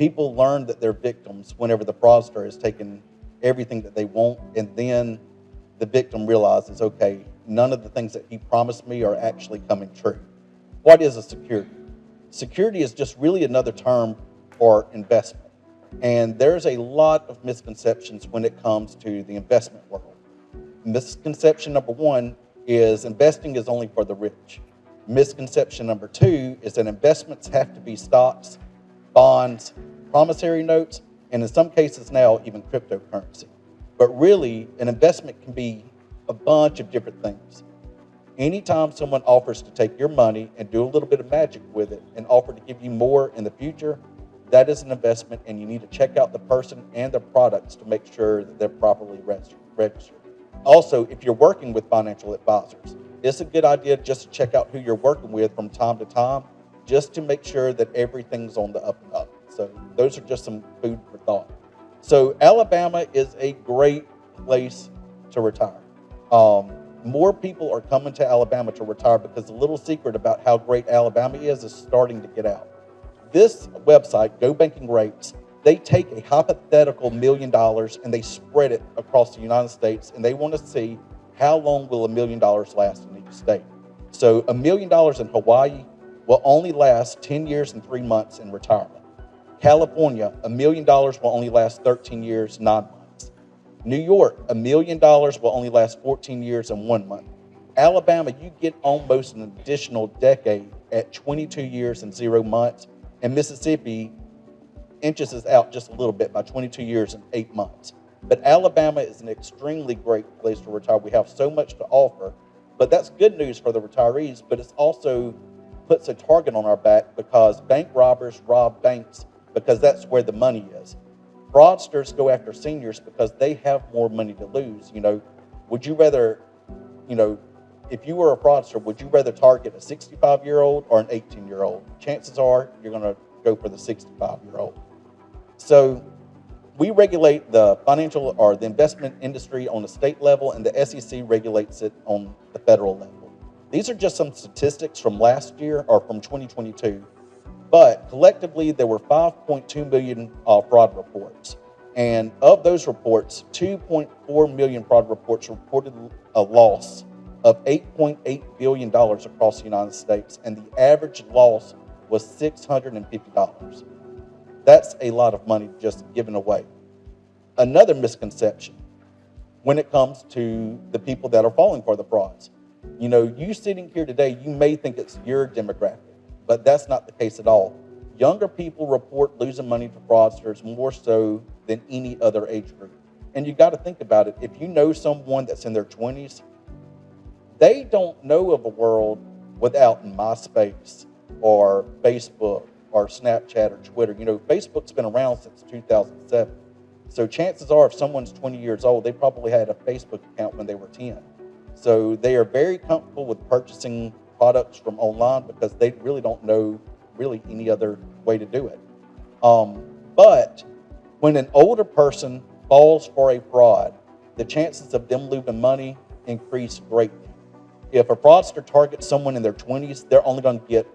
People learn that they're victims whenever the fraudster has taken everything that they want, and then the victim realizes, okay, none of the things that he promised me are actually coming true. What is a security? Security is just really another term for investment. And there's a lot of misconceptions when it comes to the investment world. Misconception number one is investing is only for the rich. Misconception number two is that investments have to be stocks, bonds, promissory notes, and in some cases now even cryptocurrency. But really, an investment can be a bunch of different things. Anytime someone offers to take your money and do a little bit of magic with it and offer to give you more in the future, that is an investment, and you need to check out the person and their products to make sure that they're properly registered. Also, if you're working with financial advisors, it's a good idea just to check out who you're working with from time to time, just to make sure that everything's on the up and up. So those are just some food for thought. So Alabama is a great place to retire. More people are coming to Alabama to retire because the little secret about how great Alabama is starting to get out. This website, Go Banking Rates, they take a hypothetical $1 million and they spread it across the United States, and they want to see how long will $1 million last in each state. So $1 million in Hawaii will only last 10 years and 3 months in retirement. California, $1 million will only last 13 years, 9 months. New York, $1 million will only last 14 years and 1 month. Alabama, you get almost an additional decade at 22 years and 0 months. And Mississippi inches us out just a little bit by 22 years and 8 months. But Alabama is an extremely great place to retire. We have so much to offer, but that's good news for the retirees, but it also puts a target on our back because bank robbers rob banks because that's where the money is. Fraudsters go after seniors because they have more money to lose. Would you rather, if you were a fraudster, would you rather target a 65-year-old or an 18-year-old? Chances are you're going to go for the 65-year-old. So we regulate the financial or the investment industry on the state level, and the SEC regulates it on the federal level. These are just some statistics from last year or from 2022, but collectively there were 5.2 million fraud reports. And of those reports, 2.4 million fraud reports reported a loss of $8.8 billion across the United States, and the average loss was $650. That's a lot of money just given away. Another misconception when it comes to the people that are falling for the frauds. You sitting here today, you may think it's your demographic, but that's not the case at all. Younger people report losing money to fraudsters more so than any other age group. And you got to think about it. If you know someone that's in their 20s, they don't know of a world without MySpace or Facebook or Snapchat or Twitter. Facebook's been around since 2007. So chances are if someone's 20 years old, they probably had a Facebook account when they were 10. So they are very comfortable with purchasing products from online because they really don't know really any other way to do it. But when an older person falls for a fraud, the chances of them losing money increase greatly. If a fraudster targets someone in their 20s, they're only going to get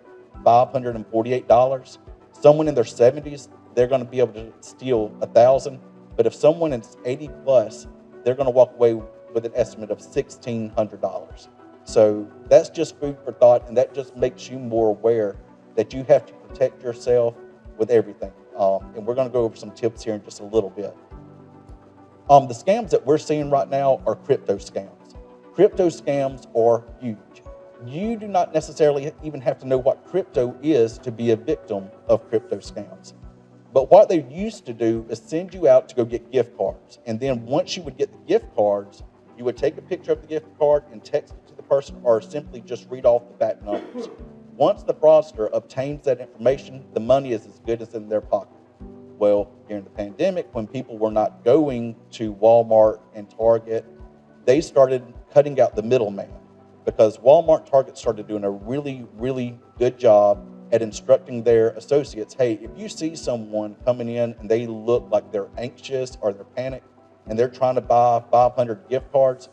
$548. Someone in their 70s, they're going to be able to steal $1,000. But if someone is 80 plus, they're going to walk away with an estimate of $1,600. So that's just food for thought, and that just makes you more aware that you have to protect yourself with everything. And we're going to go over some tips here in just a little bit. The scams that we're seeing right now are crypto scams. Crypto scams are huge. You do not necessarily even have to know what crypto is to be a victim of crypto scams. But what they used to do is send you out to go get gift cards. And then once you would get the gift cards, you would take a picture of the gift card and text it to the person, or simply just read off the back numbers. Once the fraudster obtains that information, the money is as good as in their pocket. Well, during the pandemic, when people were not going to Walmart and Target, they started cutting out the middleman, because Walmart and Target started doing a really, really good job at instructing their associates, hey, if you see someone coming in and they look like they're anxious or they're panicked and they're trying to buy 500 gift cards,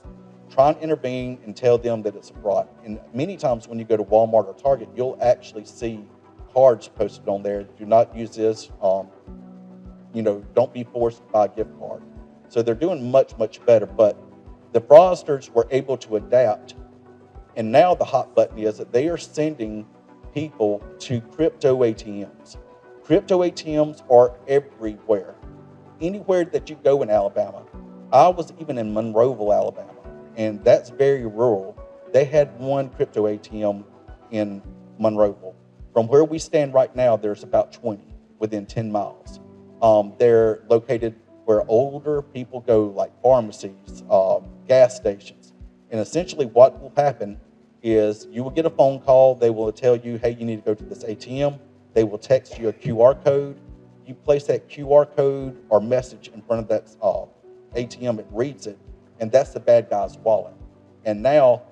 try and intervene and tell them that it's a fraud. And many times when you go to Walmart or Target, you'll actually see cards posted on there. Do not use this. don't be forced to buy a gift card. So they're doing much, much better. But the fraudsters were able to adapt. And now the hot button is that they are sending people to crypto ATMs. Crypto ATMs are everywhere. Anywhere that you go in Alabama. I was even in Monroeville, Alabama, and that's very rural. They had one crypto ATM in Monroeville. From where we stand right now, there's about 20 within 10 miles. They're located where older people go, like pharmacies, gas stations. And essentially what will happen is you will get a phone call. They will tell you, hey, you need to go to this ATM. They will text you a QR code. You place that QR code or message in front of that ATM, it reads it, and that's the bad guy's wallet. And now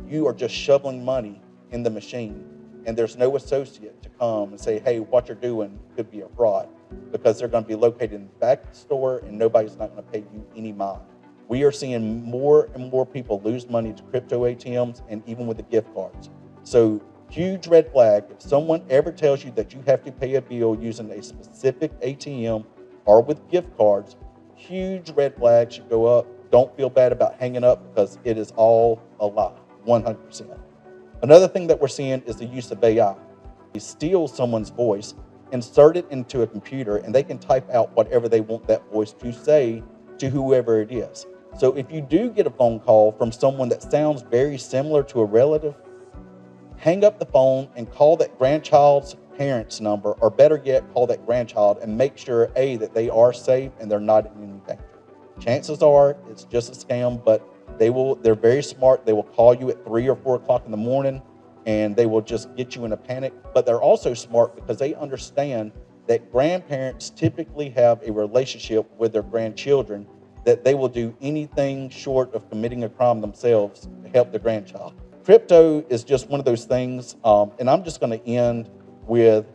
you are just shoveling money in the machine, and there's no associate to come and say, hey, what you're doing could be a fraud, because they're going to be located in the back of the store, and nobody's not going to pay you any mind. We are seeing more and more people lose money to crypto ATMs and even with the gift cards. So huge red flag. If someone ever tells you that you have to pay a bill using a specific ATM or with gift cards, huge red flag should go up. Don't feel bad about hanging up, because it is all a lie, 100%. Another thing that we're seeing is the use of AI. They steal someone's voice, insert it into a computer, and they can type out whatever they want that voice to say to whoever it is. So if you do get a phone call from someone that sounds very similar to a relative, hang up the phone and call that grandchild's parents' number, or better yet, call that grandchild and make sure, A, that they are safe and they're not in any danger. Chances are it's just a scam, but they're very smart. They will call you at 3 or 4 o'clock in the morning, and they will just get you in a panic. But they're also smart because they understand that grandparents typically have a relationship with their grandchildren, that they will do anything short of committing a crime themselves to help their grandchild. Crypto is just one of those things, and I'm just going to end with,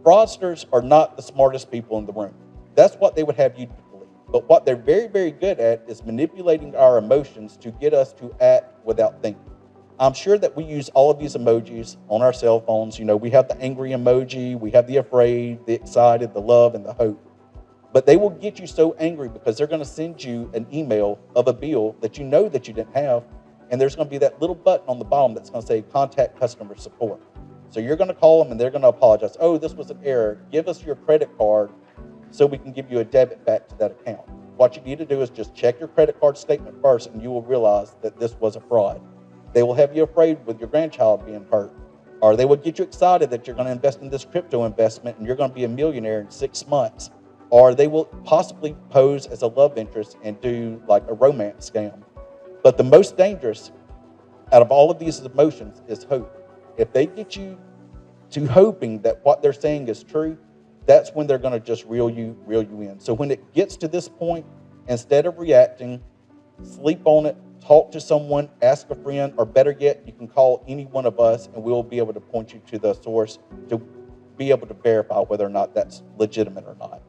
fraudsters are not the smartest people in the room. That's what they would have you believe. But what they're very, very good at is manipulating our emotions to get us to act without thinking. I'm sure that we use all of these emojis on our cell phones. We have the angry emoji, we have the afraid, the excited, the love, and the hope. But they will get you so angry because they're going to send you an email of a bill that you know that you didn't have, and there's going to be that little button on the bottom that's going to say contact customer support. So you're going to call them and they're going to apologize. Oh, this was an error. Give us your credit card so we can give you a debit back to that account. What you need to do is just check your credit card statement first, and you will realize that this was a fraud. They will have you afraid with your grandchild being hurt, or they will get you excited that you're going to invest in this crypto investment and you're going to be a millionaire in 6 months, or they will possibly pose as a love interest and do like a romance scam. But the most dangerous out of all of these emotions is hope. If they get you to hoping that what they're saying is true, that's when they're going to just reel you in. So when it gets to this point, instead of reacting, sleep on it, talk to someone, ask a friend, or better yet, you can call any one of us and we'll be able to point you to the source to be able to verify whether or not that's legitimate or not.